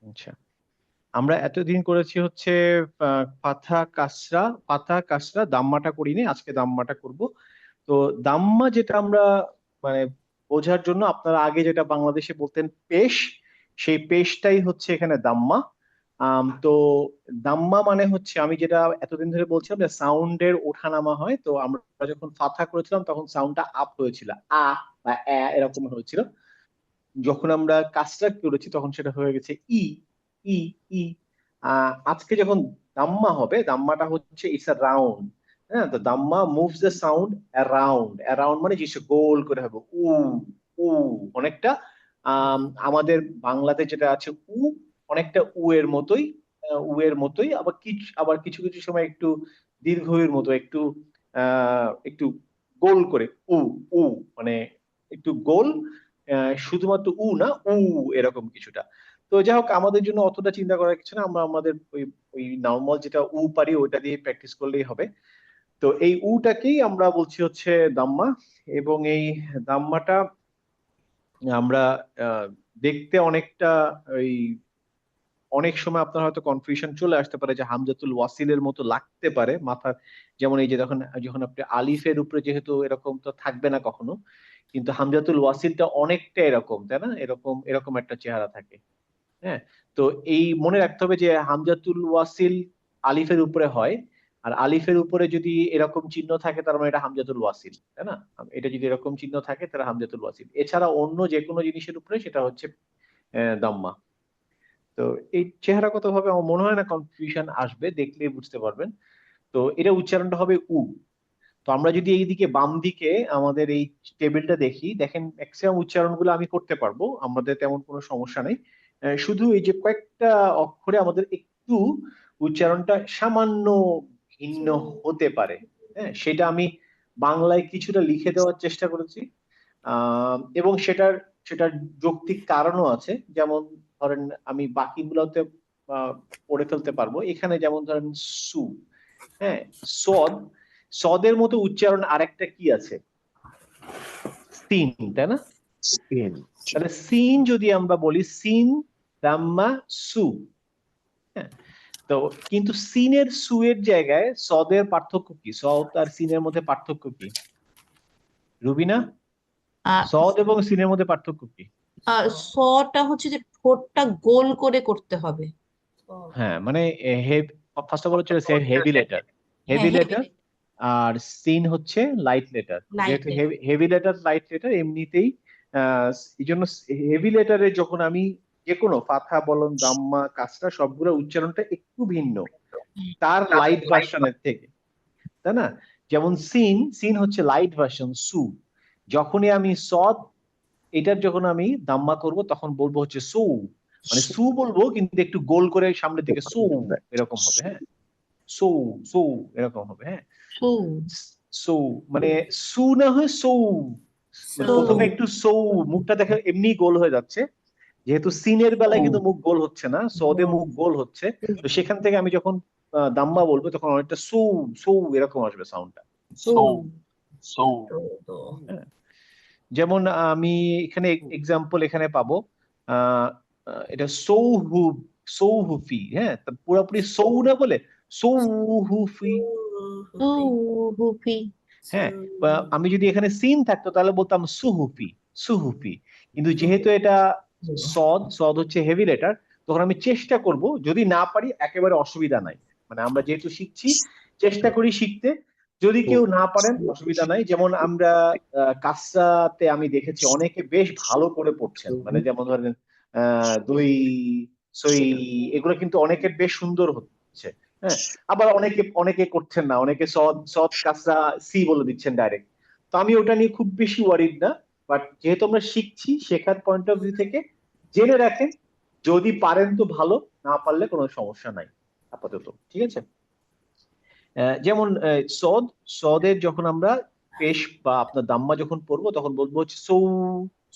আচ্ছা, আমরা এতদিন করেছি হচ্ছে পাথা কাসরা দাম্মাটা করিনি, আজকে দাম্মাটা করব। তো দাম্মা যেটা আমরা মানে বোঝার জন্য আপনারা আগে যেটা বাংলাদেশে বলতেন পেশ, সেই পেশটাই হচ্ছে এখানে দাম্মা। তো দাম্মা মানে হচ্ছে আমি যেটা এতদিন ধরে বলছিলাম যে সাউন্ডের ওঠানামা হয়, তো আমরা যখন ফাথা করেছিলাম তখন সাউন্ডটা আপ হয়েছিল, আ বা এরকম হয়েছিল। যখন আমরা কাজটা করেছি তখন সেটা হয়ে গেছে ই ই ই। আজকে যখন দাম্মা হবে, দাম্মাটা হচ্ছে ইটস আ রাউন্ড। হ্যাঁ, তো দাম্মা moves the sound around, around মানে যে গোল করে হবে উ উ। অনেকটা আমাদের বাংলাতে যেটা আছে উ, অনেকটা উ এর মতোই, উ এর মতোই। আবার কিছু কিছু সময় একটু দীর্ঘ এর মতো, একটু গোল করে উ উ, মানে একটু গোল, শুধুমাত্র উ না, উ এরকম কিছুটা। তো যাই হোক, আমাদের জন্য অতটা চিন্তা করার কিছু না, আমরা আমাদের ওই ওই নর্মাল যেটা উ পারি ওইটা দিয়ে প্র্যাকটিস করলেই হবে। তো এই উটাকেই আমরা বলছি হচ্ছে দাম্মা। এবং এই দাম্মাটা আমরা আহ, দেখতে অনেকটা ওই, অনেক সময় আপনার হয়তো কনফিউশন চলে আসতে পারে যে হামজাতুল ওয়াসিলের মতো লাগতে পারে মাথার। যেমন এই যে যখন যখন আপনি আলিফের উপরে, যেহেতু এরকম তো থাকবে না কখনো, কিন্তু হামজাতুল ওয়াসিলটা অনেকটা এরকম, তাই না? এরকম এরকম একটা চেহারা থাকে। হ্যাঁ, তো এই মনে রাখতে হবে যে হামজাতুল ওয়াসিল আলিফের উপরে হয়, আর আলিফের উপরে যদি এরকম চিহ্ন থাকে তার মানে এটা হামজাতুল ওয়াসিল, তাই না? এটা যদি এরকম চিহ্ন থাকে তাহলে হামজাতুল ওয়াসিল। এছাড়া অন্য যে কোনো জিনিসের উপরে সেটা হচ্ছে দাম্মা। তো এই চেহারাগত ভাবে আমার মনে হয় না কনফিউশন আসবে, দেখলেই বুঝতে পারবেন। তো এটা উচ্চারণটা হবে উ। তো আমরা যদি এইদিকে বাম দিকে আমাদের এই টেবিলটা দেখি, দেখেন ম্যাক্সিমাম উচ্চারণগুলো আমি করতে পারবো, আমাদের তেমন কোনো সমস্যা নেই। শুধু এই যে কয়েকটা অক্ষরে আমাদের একটু উচ্চারণটা সামান্য ভিন্ন হতে পারে। হ্যাঁ, সেটা আমি বাংলায় কিছুটা লিখে দেওয়ার চেষ্টা করেছি। এবং সেটার যৌক্তিক কারণও আছে। যেমন ধরেন আমি বাকিগুলোতে আহ, পড়ে ফেলতে পারবো, এখানে যেমন ধরেন সু। হ্যাঁ, সদ, সদের মতো উচ্চারণ আরেকটা কি আছে? সিন, তাই না? স্পেন। তাহলে সিন যদি আমরা বলি সিন দাম্মা সু। হ্যাঁ, তো কিন্তু সিনের সু এর জায়গায় সদের পার্থক্য কি? সদ আর সিনের মধ্যে পার্থক্য কি, রুবিনা? আহ সদ এবং সিনের মধ্যে পার্থক্য কি? সটা হচ্ছে যে ঠোঁটটা গোল করে করতে হবে। হ্যাঁ, মানে ফার্স্ট অফ অল হচ্ছে হেভি লেটার, হ্যাঁ, হেভি লেটার। আর সিন হচ্ছে লাইট লেটার। লাইট যেহেতু letter. Heavy letter light letter এমনিতেই, এই জন্য হেভি লেটারে যখন আমি যে কোনো ফাথা বলুন দাম্মা কাসরা সবগুলো উচ্চারণটা একটু ভিন্ন তার লাইট ভার্সনের থেকে, তাই না? যেমন সিন, সিন হচ্ছে লাইট ভার্সন সু। যখনই আমি সদ, এটার যখন আমি দাম্মা করব তখন বলবো হচ্ছে সু, মানে সু বলবো কিন্তু একটু গোল করে সামনের দিকে সু, এরকম হবে। হ্যাঁ, সো, সো এরকম হবে। হ্যাঁ, সু সো মানে সু না হয় সো, মানে সু প্রথমে একটু সো, মুখটা দেখে এমনি গোল হয়ে যাচ্ছে। যেহেতু সিনের বেলায় কিন্তু মুখ গোল হচ্ছে না, সদে মুখ গোল হচ্ছে। তো সেখান থেকে আমি যখন দাম্মা বলবো তখন অনেকটা সো, সো এরকম আসবে সাউন্ডটা। সু সো হ্যাঁ, যেমন আমি এখানে এক্সাম্পল এখানে পাবো। আহ এটা সৌহু, সৌহুফি। হ্যাঁ, তা পুরোপুরি সৌ না বলে সৌহুফি। হুফি। হ্যাঁ, বা আমি যদি এখানে সিন থাকতো তাহলে বলতাম সুহুফি, সুহুফি। কিন্তু যেহেতু এটা সদ, সদ হচ্ছে হেভি লেটার, তখন আমি চেষ্টা করব, যদি না পারি একেবারে অসুবিধা নাই। মানে আমরা যেহেতু শিখছি, চেষ্টা করি শিখতে। যদি কেউ না পারেন অসুবিধা নাই। যেমন আমরা কাসরাতে আমি দেখেছি অনেকে বেশ ভালো করে পড়ছেন, মানে যেমন ধরেন দুই, সই, এগুলো কিন্তু অনেকের বেশ সুন্দর হচ্ছে। হ্যাঁ, আবার অনেকে অনেকে করছেন না, অনেকে সদ সদ কাসরা সি বলে দিচ্ছেন ডাইরেক্ট। তো আমি ওটা নিয়ে খুব বেশি ওয়ারিড না। বাট যেহেতু আমরা শিখছি, শেখার পয়েন্ট অফ ভিউ থেকে জেনে রাখেন, যদি পারেন তো ভালো, না পারলে কোনো সমস্যা নাই আপাতত। ঠিক আছে? যেমন সদ, সদের যখন আমরা পেশ বা আপনার দাম্মা যখন পড়বো তখন বলবো হচ্ছে সৌ,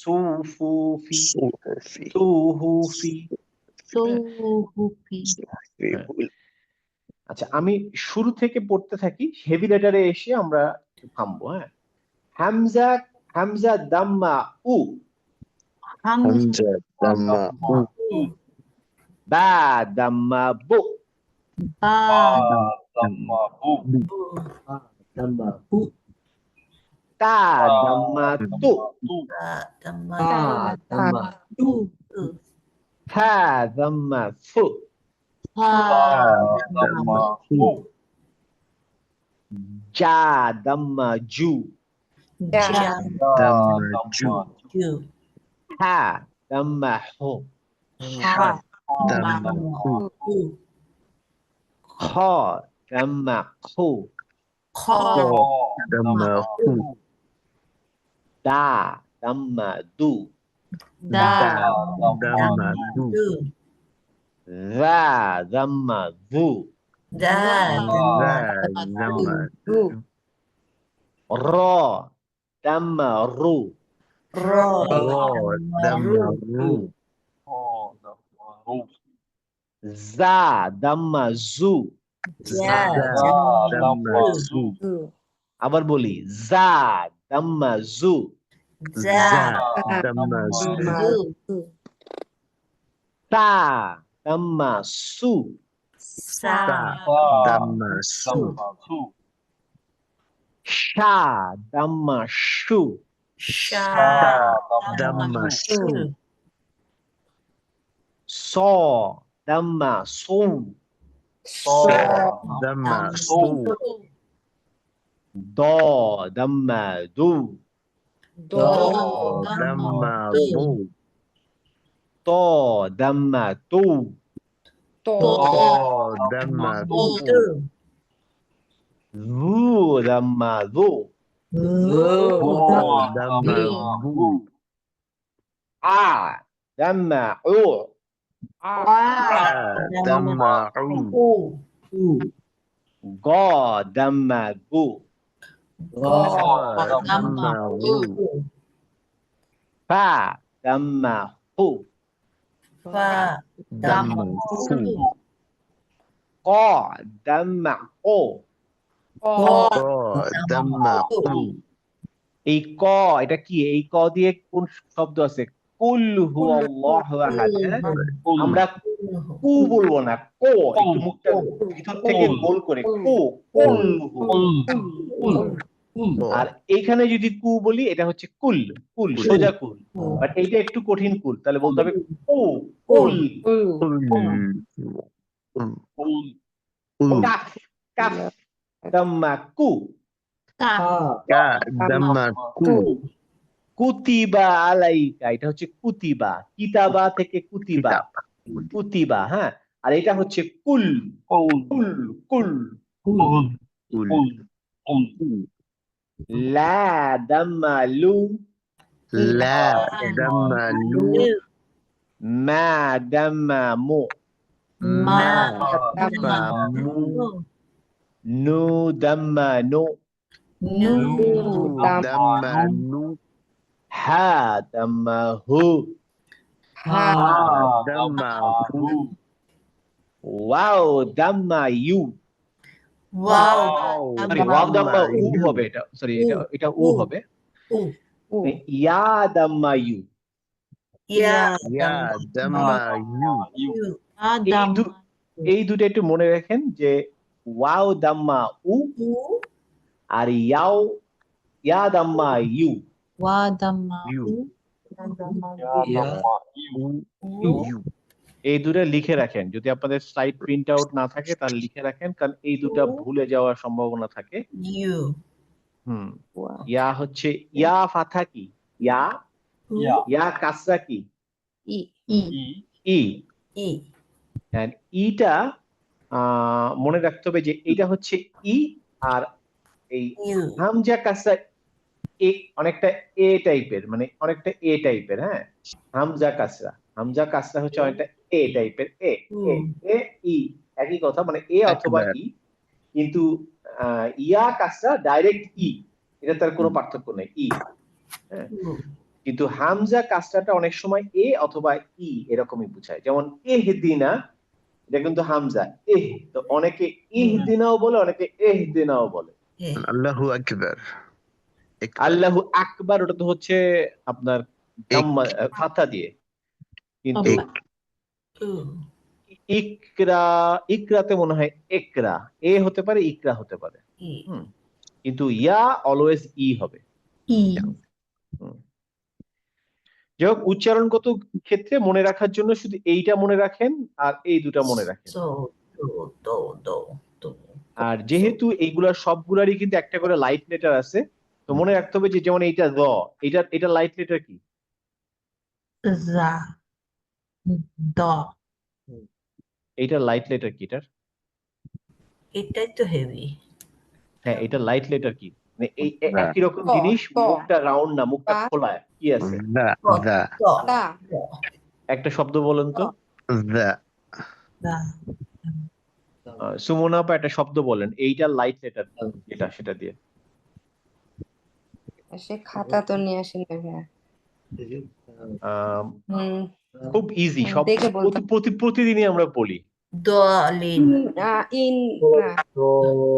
সৌফুফি, সোফি সৌহুফি। হ্যাঁ, সৌহুফি। হ্যাঁ। আচ্ছা, আমি শুরু থেকে পড়তে থাকি, হেভি লেটারে এসে আমরা থামবো। হ্যাঁ, হামজা, হামজা দাম্মা উ, হামজা হামজা দাম্মা উ উ, বা দাম্মা বু বা Damma bu. বু দাম্মা বু তা দাম্মা তু Tu. তা দাম্মা দাম্মা তু তু ফা দাম্মা ফু ফা দাম্মা Damma ফু fu. জা দাম্মা জু জা Damma ju. জু হা দাম্মা হু হা Damma hu. হু খ দাম্মা খু খ Damma hu. দা দাম্মা দু দা Damma du. দু যা দাম্মা দু দা Za damma du. র দাম্মা রু র Ro damma ru. যা দাম্মা জু যা Za damma zu. আবার বলি যা দাম্মা জু যা Za damma zu. জু তা দাম্মা সু সা Damma su. শা দাম্মা শু শা Damma সু su. স দাম্মা সু Damma su. দ দাম্মা দু দ Damma bu. ত দাম্মা তু ত Damma দু du. রু দাম্মা দু Damma bu. আ দাম্মা উ Damma u. গ দাম্মা গু Damma ru. ফা দাম্মা হু Damma fu. ক দাম্মা ও Damma ku. এই ক এটা কি এই ক দিয়ে কোন শব্দ আছে কুল হু আল্লাহু আহাদ হ্যাঁ? আমরা কু বলবো না কো একটু মুখটা ভিতর থেকে গোল করে কু কুল হু আর এইখানে যদি কু বলি এটা হচ্ছে কুল কুল সোজা কুল বাট এইটা একটু কঠিন কুল তাহলে বলতে হবে কু কুল কাফ কাফ দাম্মা কু Damma ku. কুতিবা আলাইকা এটা হচ্ছে কুতিবা কিতাবা থেকে কুতিবা কুতিবা হ্যাঁ আর এটা হচ্ছে কুল কুল কুল লা দাম্মা লু La damma lu. মা দাম্মা মু Damma mu. নু দাম্মা নু Damma nu. হা দাম্মা হু Damma hu. ওয়াও দাম্মা ইউ সরি ওয়াও দাম্মা উ হবে এটা সরি এটা উ হবে ইয়া দাম্মা ইউ Ya damma yu. এই দুটো একটু মনে রাখেন যে ওয়াও দাম্মা উ আর ইয়া দাম্মা ইউ Yu. Yu. এই দুটো লিখে রাখেন যদি আপনাদের স্লাইড প্রিন্ট আউট না থাকে তাহলে লিখে রাখেন কারণ এই দুটো ভুলে যাওয়ার সম্ভাবনা থাকে ইয়া হচ্ছে ইয়া ফাথা কি ইয়া ইয়া কাসরা কি ই and ইটা মনে রাখতে হবে যে এটা হচ্ছে ই আর এই হামজা কাসরা অনেকটা এ টাইপের মানে অনেকটা এ টাইপের হ্যাঁ হামজা কাসরা হচ্ছে অনেকটা এ টাইপের এ ই একই কথা মানে এ অথবা ই কিন্তু ইয়া কাসরা ডাইরেক্ট ই এটা তার কোনো পার্থক্য নেই ই হ্যাঁ কিন্তু হামজা কাসরাটা অনেক সময় এ অথবা ই এরকমই বোঝায় যেমন এহদিনা এটা কিন্তু হামজা তো অনেকে ইহদিনাও বলে অনেকে এহদিনাও বলে Allahu Akbar. আল্লাহু আকবার ওটা তো হচ্ছে আপনার ফাথা দিয়ে কিন্তু ইকরা, ইকরাতে মনে হয় একরা, এ হতে পারে, ইকরা হতে পারে। ই হুম, কিন্তু ইয়া অলওয়েজ ই হবে। ই হুম। যাই হোক, উচ্চারণগত ক্ষেত্রে মনে রাখার জন্য শুধু এইটা মনে রাখেন আর এই দুটা মনে রাখেন। সো দো দো দো দো আর যেহেতু এইগুলা সবগুলারই কিন্তু একটা করে লাইট লেটার আছে, তো মনে রাখতে হবে যে যেমন এইটা র, এটা লাইট লেটার কি? যা দ এইটা লাইট লেটার কি এটার? এটাই তো হেভি। হ্যাঁ, এটা লাইট লেটার কি? মানে এই The, একই রকম ক জিনিস, ক মুখটা রাউন্ড না, মুখটা কা খোলা, কি আছে? the, the, দ কা দ একটা শব্দ বলেন তো। the. দা সুমন আপা একটা শব্দ বলেন, এইটা লাইট লেটার যেটা, সেটা দিয়ে। সে খাতা তো নিয়ে আসেন না ভাইয়া। আহ, হুম খুব ইজি, সব দেখে বলতে প্রতিদিনই আমরা বলি। দলিন ইন না দলিন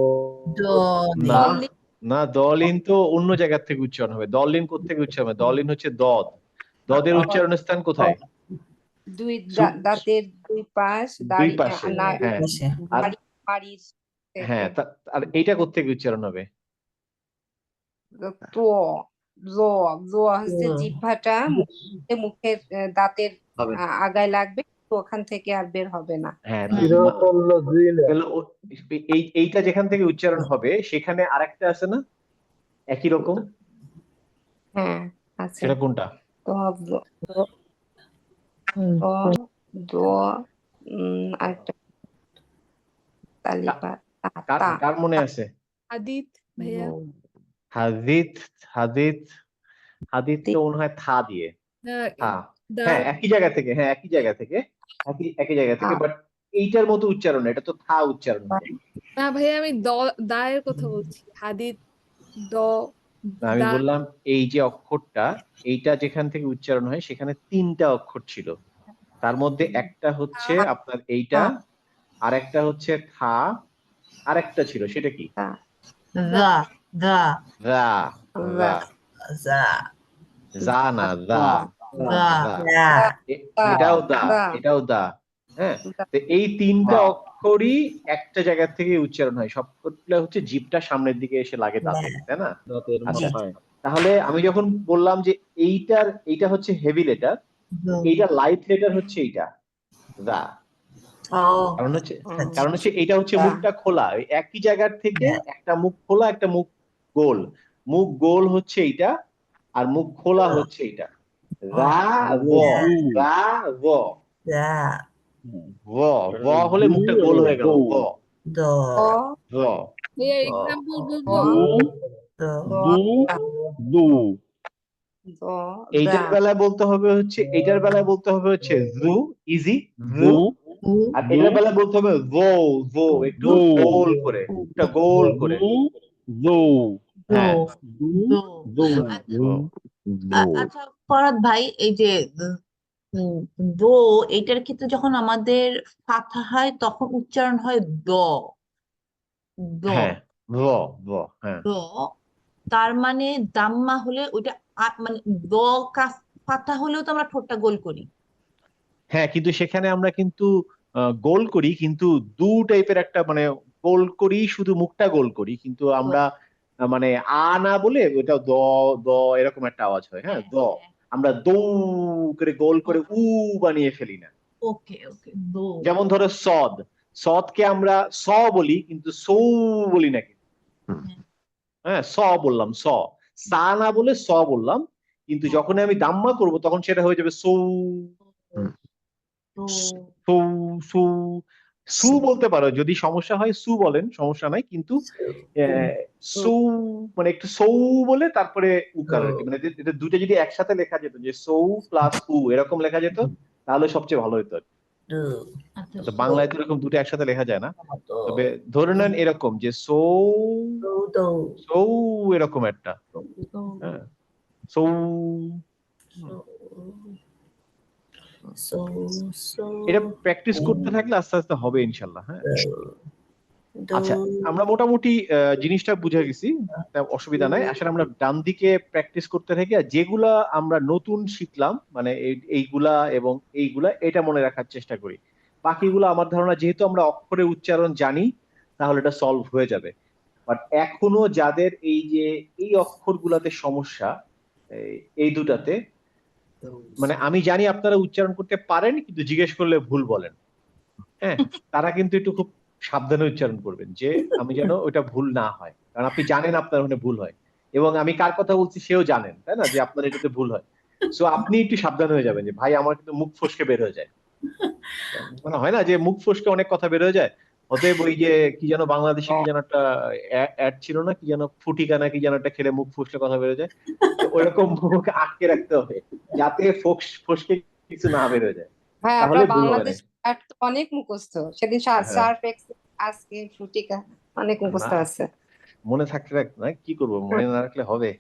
না, দলিন না, দলিন তো অন্য জায়গা থেকে উচ্চারণ হবে। দলিন কোত্থেকে উচ্চারণ হবে? দলিন হচ্ছে দদ। দদের উচ্চারণ স্থান কোথায়? দুই সু- দাঁতের দুই পাশ দুই দাড়ি পাশে। না হ্যাঁ, পাশে আর বাড়ির হ্যাঁ, থেকে আর এইটা কোত্থেকে উচ্চারণ হবে? তো জ জ হচ্ছে জিহ্বাটা মুখের দাঁতের আগায় লাগবে, তো ওখান থেকে আর বের হবে না। হ্যাঁ, তাহলে এইটা যেখান থেকে উচ্চারণ হবে সেখানে আরেকটা আছে না একই রকম? হ্যাঁ আছে। সেটা কোনটা? তো দ দ আরেকটা তালিকা কার তা কার মনে আছে? আদিত ভাইয়া হাদিত, হাদিত, হাদিত তো মনে হয় থা দিয়ে। থা, হ্যাঁ, দা একই জায়গা থেকে, হ্যাঁ, একই জায়গা থেকে, একই জায়গা থেকে, বাট এইটার মতো উচ্চারণ না, এটা তো থা উচ্চারণ হবে। না ভাইয়া আমি দায়ের কথা বলছি হাদিত দ না, আমি দা বললাম এই যে অক্ষরটা, এইটা যেখান থেকে উচ্চারণ হয় সেখানে তিনটা অক্ষর ছিল, তার মধ্যে একটা হচ্ছে আপনার এইটা, আর একটা হচ্ছে থা, আর একটা ছিল, সেটা কি? দা দা রা, রা, যা যা না, দা, দা দা। দা এটাও দা, এটাও দা। হ্যাঁ, তো এই তিনটা অক্ষরই একটা জায়গা থেকে উচ্চারণ হয়, সবগুলো হচ্ছে জিভটা সামনের দিকে এসে লাগে দাঁতে, তাই না? আচ্ছা, তাহলে আমি যখন বললাম যে এইটা হচ্ছে হেভি লেটার, এইটা লাইট লেটার হচ্ছে এইটা দা। ও কারণ হচ্ছে এইটা হচ্ছে মুখটা খোলা, ওই একই জায়গার থেকে একটা মুখ খোলা, একটা মুখ গোল। মুখ গোল হচ্ছে এইটা, আর মুখ খোলা হচ্ছে এইটা। রা ব, রা ব, দা ব, ব হলে মুখটা গোল হয়ে গেল, ব, দ ব। ভাইয়া এক্সাম্পল বলবো এইটার বেলায় বলতে হবে হচ্ছে, এইটার বেলায় বলতে হবে হচ্ছে জু, ইজি, জু। আর এটার বেলায় বলতে হবে ভো, ভো, একটু গোল করে, মুখটা গোল করে। হ্যাঁ, আচ্ছা ফরহাদ ভাই, এই যে উম, দো এটার ক্ষেত্রে যখন আমাদের ফাথা হয় তখন উচ্চারণ হয় দ দ হ্যাঁ, ভ, ভ, হ্যাঁ, দ তার মানে দাম্মা হলে ওইটা মানে দ কাস ফাথা হলেও তো আমরা ঠোঁটটা গোল করি। হ্যাঁ, কিন্তু সেখানে আমরা কিন্তু গোল করি, কিন্তু দু টাইপের একটা, মানে গোল করি, শুধু মুখটা গোল করি, কিন্তু আমরা মানে না বলে ওটা দ, দ এরকম একটা আওয়াজ হয়। হ্যাঁ, দ, আমরা দৌ করে গোল করে বানিয়ে ফেলি না। ওকে ওকে দো যেমন ধরো সদ, সদকে আমরা স বলি কিন্তু সৌ বলি না কিন্তু। হ্যাঁ, স বললাম, সা না বলে স বললাম, কিন্তু যখন আমি দাম্মা করব তখন সেটা হয়ে যাবে সৌ, তো সু, সু, সু বলতে পারো, যদি সমস্যা হয় সু বলেন, সমস্যা নাই, কিন্তু সু মানে একটু সৌ বলে তারপরে উকার আর কি, মানে এটা দুটো যদি একসাথে লেখা যেত, যে সৌ প্লাস এরকম লেখা যেত, তাহলে সবচেয়ে ভালো হতো। আচ্ছা তো বাংলায় তো এরকম দুটো একসাথে লেখা যায় না, তবে ধরে নেন এরকম যে সৌ, সৌ এরকম একটা, হ্যাঁ, সৌ। এটা প্র্যাকটিস করতে থাকলে আস্তে আস্তে হবে ইনশাল্লাহ। হ্যাঁ, আচ্ছা, আমরা মোটামুটি জিনিসটা বুঝে গেছি, তা অসুবিধা নাই। আসলে আমরা ডান দিকে প্র্যাকটিস করতে থাকি, আর যেগুলা আমরা নতুন শিখলাম, মানে এইগুলা এবং এইগুলা, এটা মনে রাখার চেষ্টা করি। বাকিগুলো আমার ধারণা যেহেতু আমরা অক্ষরের উচ্চারণ জানি তাহলে এটা সলভ হয়ে যাবে। বাট এখনো যাদের এই যে এই অক্ষরগুলাতে সমস্যা, এই দুটাতে, মানে আমি জানি আপনারা উচ্চারণ করতে পারেন কিন্তু জিজ্ঞেস করলে ভুল বলেন, হ্যাঁ, তারা কিন্তু একটু খুব সাবধানে উচ্চারণ করবেন যে আমি যেন ওইটা ভুল না হয়, কারণ আপনি জানেন আপনার ওখানে ভুল হয় এবং আমি কার কথা বলছি সেও জানেন, তাই না, যে আপনার এটাতে ভুল হয়। সো আপনি একটু সাবধান হয়ে যাবেন যে ভাই আমার কিন্তু মুখ ফসকে বের হয়ে যায়, মানে হয় না যে মুখ ফসকে অনেক কথা বের হয়ে যায়। অতএব ওই যে কি যেন বাংলাদেশে কি যেন একটা অ্যাড ছিল না, কি যেন ফুটিকা না কি যেন একটা খেলে মুখ ফসকে কথা বের হয়ে যায়, তো ওইরকম মুখ আটকে রাখতে হবে যাতে ফসকে কিছু না বের হয়ে যায়, হ্যাঁ, তাহলে আপনার ভুল হবে না। বাংলাদেশ তো অনেক মুখস্থ, সেদিন হ্যাঁ, সার্ফ এক্সেল, আজকে ফ্রুটিকা, অনেক মুখস্থ না আছে। মনে থাকতে রাখতে না, কি করবো, মনে না রাখলে হবে।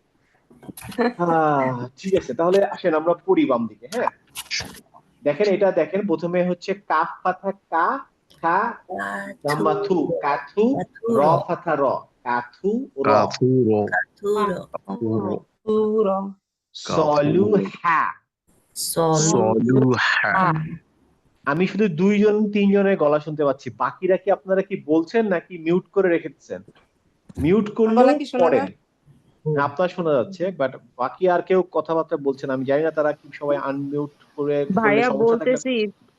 ঠিক আছে, তাহলে আসেন আমরা পড়ি বাম দিকে। হ্যাঁ, দেখেন এটা দেখেন, প্রথমে হচ্ছে কাফ ফাথা কা, খা, লাম্বা থু, কাথু, র ফাথা র, কাথু র, Kafuro. Kafuro. পুরো সলু হা। Soluha. আমি শুধু 2-3 জনের গলা শুনতে পাচ্ছি, বাকিরা কি আপনারা কি বলছেন নাকি মিউট করে রেখেছেন? মিউট করলেও গলা কি শোনা পড়েন, যায়? আপনার শোনা যাচ্ছে, বাট বাকি আর কেউ কথাবার্তা বলছেন, আমি জানি না তারা কি সবাই আনমিউট করে করলে ভাইয়া সমস্যা থাকলে। বলতেছি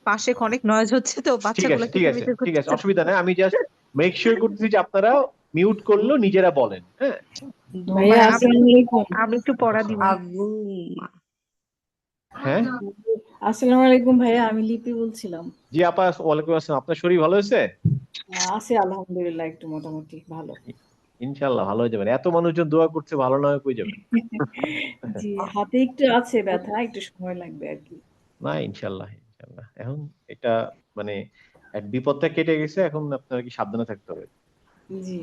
পাশে অনেক নয়েজ হচ্ছে তো ঠিক বাচ্চাগুলো আছে ঠিক আছে কিচিরমিচির ঠিক আছে, করতেছে। অসুবিধা নেই, আমি জাস্ট মেক শিওর করতেছি যে আপনারা মিউট করলেও নিজেরা বলেন। হ্যাঁ, ভাইয়া ভাইয়া, আসসালামু আলাইকুম। আমি একটু পড়া দিব। আবু হ্যাঁ, আসসালামু আলাইকুম ভাইয়া, আমি লিপি বলছিলাম। জি আপা, ওয়ালাইকুম আসসালাম। আপনার শরীর ভালো হয়েছে? আছি আলহামদুলিল্লাহ, একটু মোটামুটি ভালো। ইনশাল্লাহ ভালো হয়ে যাবেন, এত মানুষজন দোয়া করছে, ভালো না হয়ে কই যাবেন। জি, হাতে একটু আছে ব্যথা, একটু সময় লাগবে আর কি। না ইনশাল্লাহ ইনশাল্লাহ, এখন এটা মানে এক বিপদটা কেটে গেছে, এখন আপনার কি সাবধানে থাকতে হবে, জি,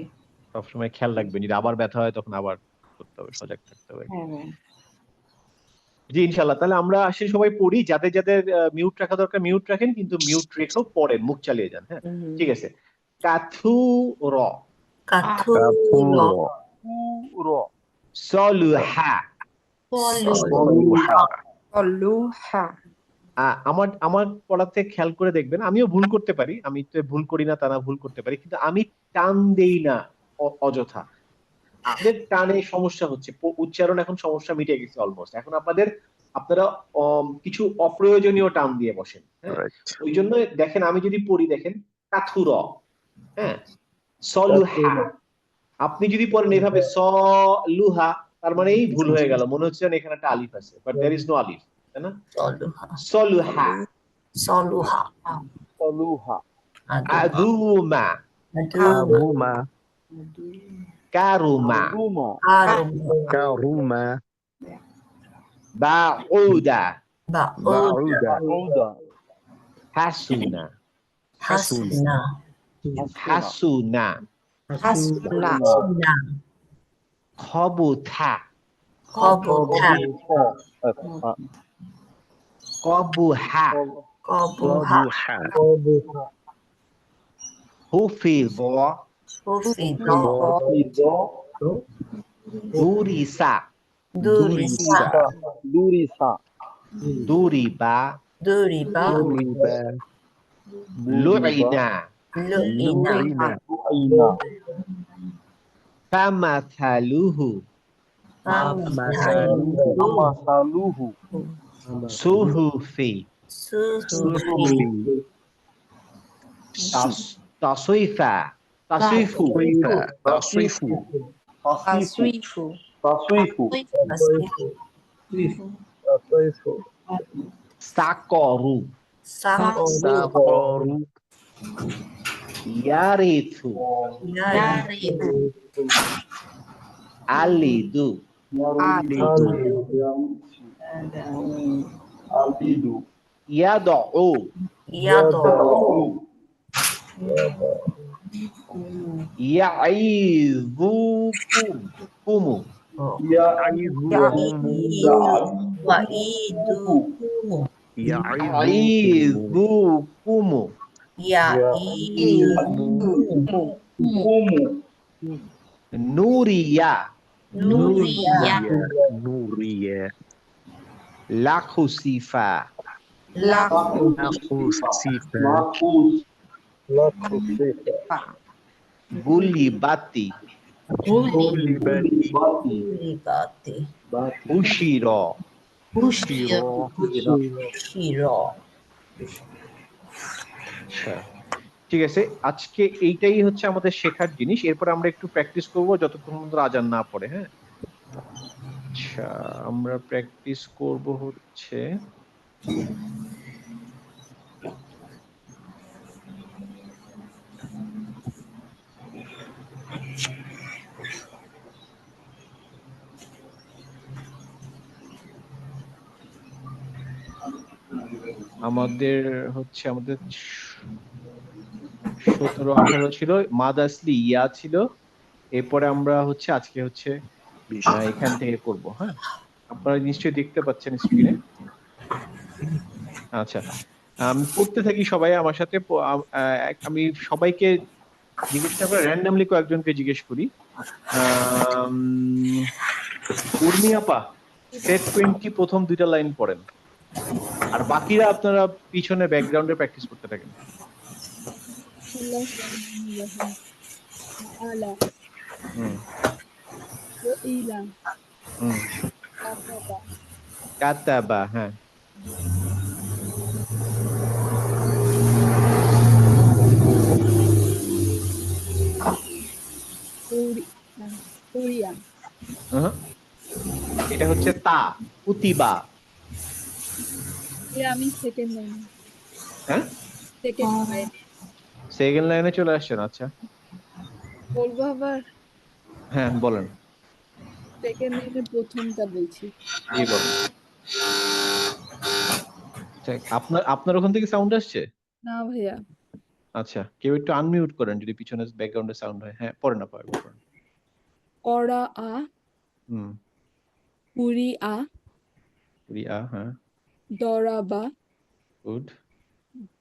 সবসময় খেয়াল রাখবেন, যদি আবার ব্যথা হয় তখন আবার করতে হবে, সজাগ থাকতে হবে। হ্যাঁ ভাই। জি ইনশাল্লাহ, তাহলে আমরা আসি সবাই পড়ি, যাদের যাদের মিউট রাখা দরকার মিউট রাখেন, কিন্তু মিউট রেখেও পড়েন, মুখ চালিয়ে যান। হ্যাঁ, ঠিক আছে। কাথু র, Kafuro. র, সলুহা। Soluha. লুহা আমার আমার পড়াতে খেয়াল করে দেখবেন, আমিও ভুল করতে পারি, আমি তো ভুল করি না তা না, ভুল করতে পারি, কিন্তু আমি টান দেই না অযথা। আপনাদের টানে সমস্যা হচ্ছে, উচ্চারণ এখন সমস্যা মিটে গেছে অলমোস্ট, এখন আপনারা কিছু অপ্রয়োজনীয় টান দিয়ে বসেন। হ্যাঁ, Right. ওই জন্য দেখেন আমি যদি পড়ি, দেখেন কাথুর, হ্যাঁ, সলুহা, আপনি যদি পড়েন এইভাবে সলুহা, তার মানে এই ভুল হয়ে গেল, মনে হচ্ছে এখানে একটা আলিফ আছে, বাট দেয়ার ইজ নো আলিফ, তাই না? সলুহা, সলুহা, আদুমা, Abuma. কারুমা, Karuma. বাউদা, Bauda. হাসুনা, Hasuna. হাসুনা, Hasna খবুথা, কবুহা, Kobuha. হুফিজ, দুরিসা, দুরিবা, Duriba. লুইনা, Lurina. ফামাথালুহু, Masaluhu. সুহুফি, Sufi. তাসইফা, তাসইফু, Taswifu. তাসরিফু সাকরু, Sakoru. ইয়ারিথু, আলিদু, ইয়াদউ, ইয়াইযুকুম, কুমু, ইয়াইযুকুমু, নুরিয়া, Nuria. লাখুসিফা, লাখু লাখু সিফা পা গুলি বাতি গুলি গুলিবাতি গুলিবাতি উশির শিরো শির আচ্ছা ঠিক আছে আজকে এইটাই হচ্ছে আমাদের শেখার জিনিস এরপর আমরা একটু প্র্যাকটিস করব যতক্ষণ পর্যন্ত আজান না পড়ে হ্যাঁ আচ্ছা আমরা প্র্যাকটিস করব হচ্ছে আমাদের হচ্ছে আমাদের 17-18 ছিল মাদ আসলি ইয়া ছিল এরপরে আমরা হচ্ছে আজকে হচ্ছে এখান থেকে করব হ্যাঁ আপনারা নিশ্চয়ই দেখতে পাচ্ছেন স্ক্রিনে আচ্ছা আমি পড়তে থাকি সবাই আমার সাথে আমি সবাইকে জিজ্ঞেস না করে র্যান্ডামলি কয়েকজনকে জিজ্ঞেস করি আম, উর্মি আপা সেট 20 প্রথম 2টা লাইন পড়েন আর বাকিরা আপনারা পিছনে ব্যাকগ্রাউন্ডে প্র্যাকটিস করতে থাকেন আলা হুম ইলা হুম কাতাবা কাতাবা হ্যাঁ কুরি কুরিয়া উহুম। এটা হচ্ছে তা কুতিবা আমি সেকেন্ড লাইন হ্যাঁ সেকেন্ড লাইন সেকেন্ড লাইনে চলে আসছেন আচ্ছা বলবো আবার হ্যাঁ বলেন সেকেন্ড লাইনের প্রথমটা বলছি জি বলেন আচ্ছা, আপনার আপনার ওখান থেকে সাউন্ড আসছে না ভাইয়া আচ্ছা কেউ একটু আনমিউট করেন যদি পিছনে ব্যাকগ্রাউন্ডে সাউন্ড হয় হ্যাঁ পড়েন না পারবেন পড়েন করা আ হুম কুরি আ রিয়া হ্যাঁ দরাবা গুড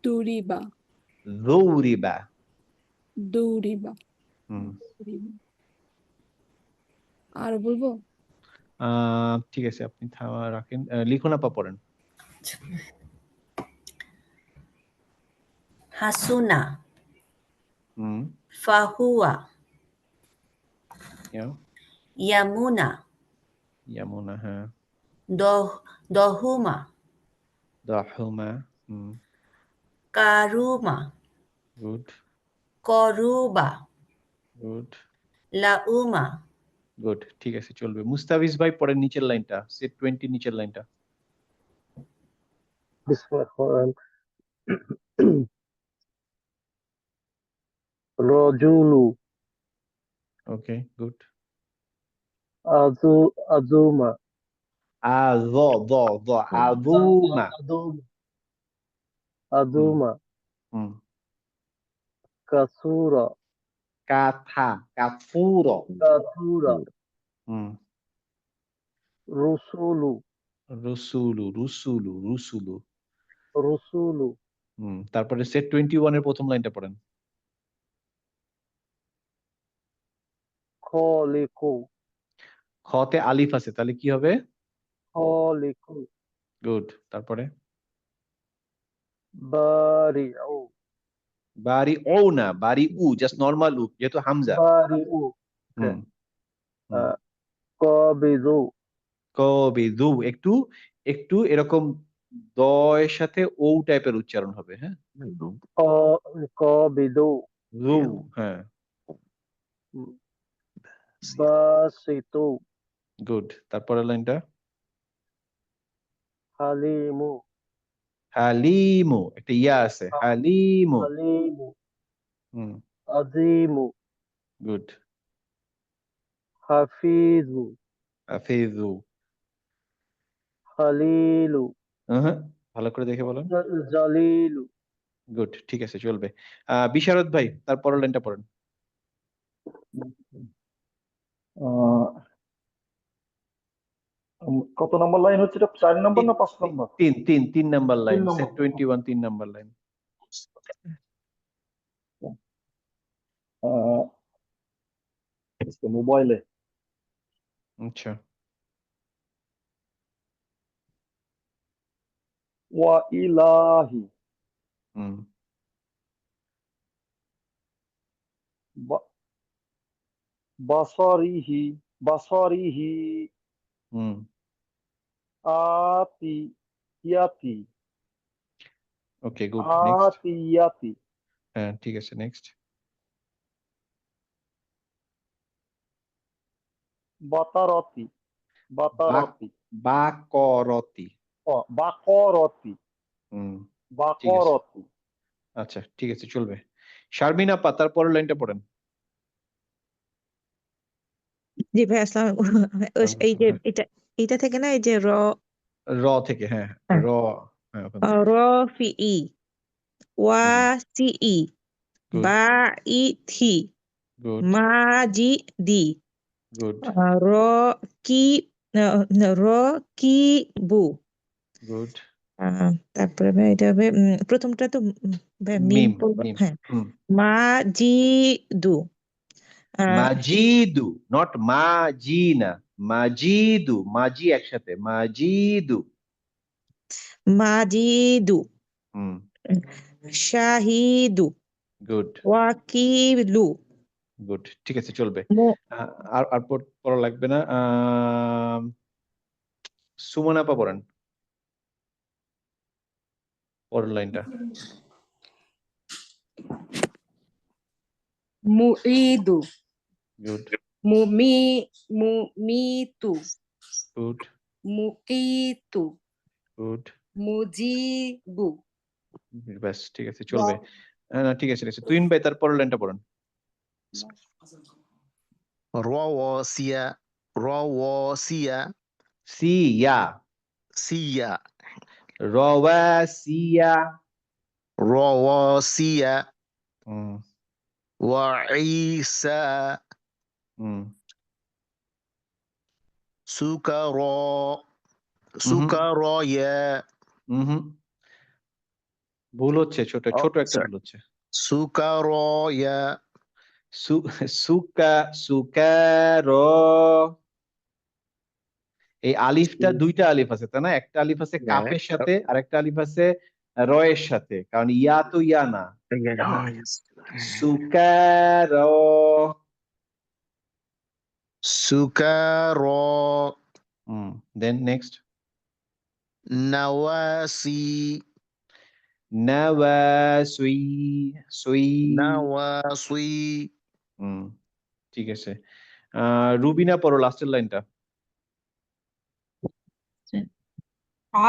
দুরিবা দৌড়িবা দৌড়িবা হুম দৌড়িবা। আর বলবো ঠিক আছে আপনি রাখেন লিখুন আপা পড়েন হাসুনা হুম ফাহুয়া ইয়া ইয়ামুনা ইয়ামুনা হ্যাঁ দহুমা দাহুমা হুম কারুমা গুড করুবা গুড লাউমা গুড ঠিক আছে চলবে মুস্তাফিজ ভাই পরের নিচের লাইনটা সেট 20 নিচের লাইনটা রজুলু ওকে গুড আজুমা আয দ আযুমা আজুমা হুম কাসুরা কাথা কাফুরা কাসুরা হুম রসুলু রুসুলু রসুলু হুম তারপরে সেট 21 এর প্রথম লাইনটা পড়েন খলিকু খতে আলিফ আছে তাহলে কি হবে খলিকু গুড তারপরে বারিউ বারি ও না বারি উ জাস্ট নরমাল উ যেহেতু হামজা বারিউ হুম হুম কবিজু কবিদু একটু একটু এরকম দ এর সাথে ও টাইপের উচ্চারণ হবে হ্যাঁ কবিদু রু হ্যাঁ বাসিতু গুড তারপরের লাইনটা হালিমু হালিমু একটা ইয়া আছে হালিমু হালিমু হুম আজিমু গুড হাফিজু হাফিজু খালিলু হ্যাঁ ভালো করে দেখে বলেন জালিলু গুড ঠিক আছে চলবে বিশারদ ভাই তারপরের লাইনটা পড়েন কত নম্বর লাইন হচ্ছে এটা 4 নম্বর না 5 নম্বর তিন number line 3 set number 21 3 number line মোবাইলে আচ্ছা ওয়া ইলাহি হুম বা- বাসারিহি বাসারিহি হুম আতি ইয়াতি ওকে গুড নেক্সট আতিয়াতি হ্যাঁ ঠিক আছে নেক্সট বাতারতি বাতারতি বাকরতি বাকরতি হুম ঠিক আছে বাকরতি আচ্ছা ঠিক আছে চলবে শারমিন আপা তারপরের লাইনটা পড়েন জি ভাই আসসালাম এই যে এটা থেকে না এই যে র থেকে হ্যাঁ হ্যাঁ, র হ্যাঁ ওখান থেকে রফিই ওয়াসিই গুড বাইথি গুড মাজিদি গুড রকি রকিবু গুড তারপরে ভাই এটা হবে প্রথমটা তো ভাই মিম মিম পড়বো মিম হ্যাঁ হুম মাজিদু মাজিদু নট মাজিনা মাজিদু মাজি একসাথে মাজিদু মাজিদু হুম শাহিদু গুড ওয়াকিলু গুড ঠিক আছে চলবে মু- আর আর পড়া লাগবে না সুমন আপা পড়েন পরের লাইনটা মুঈদু গুড মুমিতু গুড মুকিতু গুড মুজিবু ব্যাস ঠিক আছে চলবে না ঠিক আছে ঠিক আছে তুইন ভাই তার পরের লাইনটা পড়েন رواسيا رواسيا সিয়া سيا রওয়াসিয়া رواسيا হুম وعيسى হুম سكرى سكرايا হুম ভুল হচ্ছে ছোট ছোট একটা ভুল হচ্ছে سكرايا সুকা সুকার এই আলিফটা দুইটা আলিফ আছে তাই না একটা আলিফ আছে কাফের সাথে আর একটা আলিফ আছে রয়ের সাথে কারণ ইয়া তো ইয়া না সুকার سكرى দেন নেক্সট نواسي নাওয়াসি সুই نواسي ঠিক আছে রুবিনা পড়ো লাস্টের লাইনটা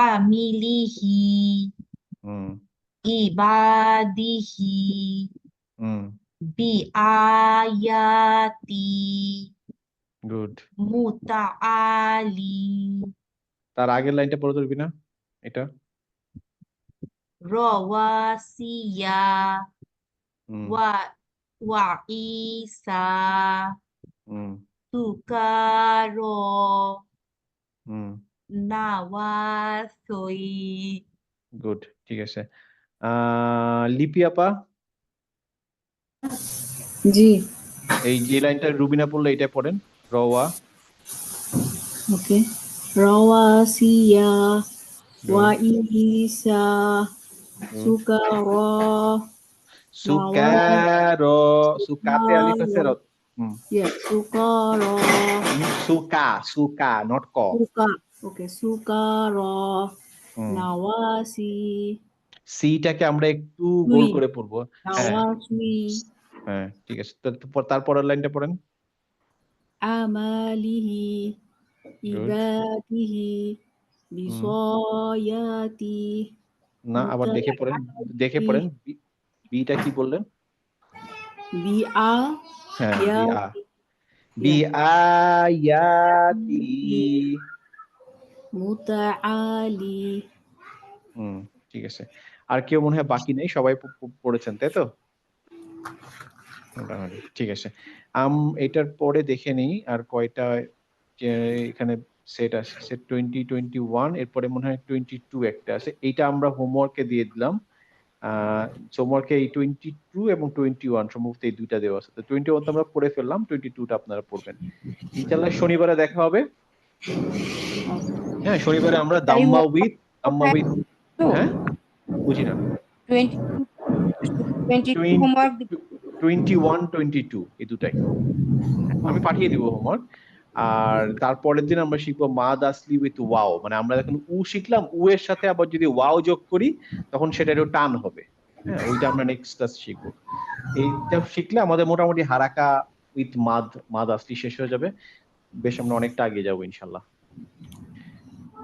আমিলিহি হুম ইবাদিহি হুম বিআয়াতি গুড মুতাআলি তার আগের লাইনটা পড়ো তো রুবিনা এটা রওয়াসিয়া হুম ওয়া ঈসা হুম সুকারো হুম নাওয়াসই গুড ঠিক আছে লিপি আপা জি এই যে লাইনটা রুবিনা পড়লে এটা পড়েন রওয়া ওকে রওয়াসিয়া ওয়া গুড ঈসা সুকারা সুকারো সুকাতে আলিফ আছে হুম সুকারা সুকা সুকা নট ক ওকে সুকারা হুম নাওয়াসি সিটাকে আমরা একটু গোল করে পড়বো হ্যাঁ নাওয়াসি হ্যাঁ ঠিক আছে তারপরের লাইনটা পড়েন আমালিহি ইবাদিহি বিসয়াতি না আবার দেখে পড়েন বিটা কি বললেন বিআ হ্যাঁ ইয়া বিআয়াতি মুতাআলি ঠিক আছে আর কেউ মনে হয় বাকি নেই সবাই পড়েছেন তাই তো মোটামুটি ঠিক আছে এটার পরে দেখে নিই আর কয়টা এখানে সেট আছে সেট 2021 এরপরে মনে হয় 22 একটা আছে এইটা আমরা হোমওয়ার্কে দিয়ে দিলাম হোমওয়ার্কে এই 22 এবং 21 সম্ভবত এই দুইটা দেওয়া আছে তো 21 তো আমরা পড়ে ফেললাম 22টা আপনারা পড়বেন ইনশাআল্লাহ শনিবারে দেখা হবে হ্যাঁ শনিবারে আমরা দাম্মা উইথ হ্যাঁ বুঝি না 22 হোমওয়ার্ক 21 22 এই দুটাই আমি পাঠিয়ে দিব হোমওয়ার্ক। আর তারপরের দিন আমরা শিখবো মাদ আসলি উইথ ওয়াও, মানে আমরা যখন উ শিখলাম উ এর সাথে আবার যদি ওয়াও যোগ করি তখন সেটা একটু টান হবে। হ্যাঁ ওইটা আমরা নেক্সট ক্লাস শিখবো। এইটা শিখলে আমাদের মোটামুটি হারাকা উইথ মাদ আসলি শেষ হয়ে যাবে। বেশ আমরা অনেকটা আগে যাবো ইনশাল্লাহ।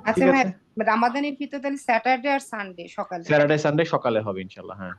আচ্ছা ঠিক ভাই, আছে, রামাদানের ভিতর তাহলে স্যাটারডে আর সানডে সকালে স্যাটারডে সানডে সকালে হবে ইনশাল্লাহ। হ্যাঁ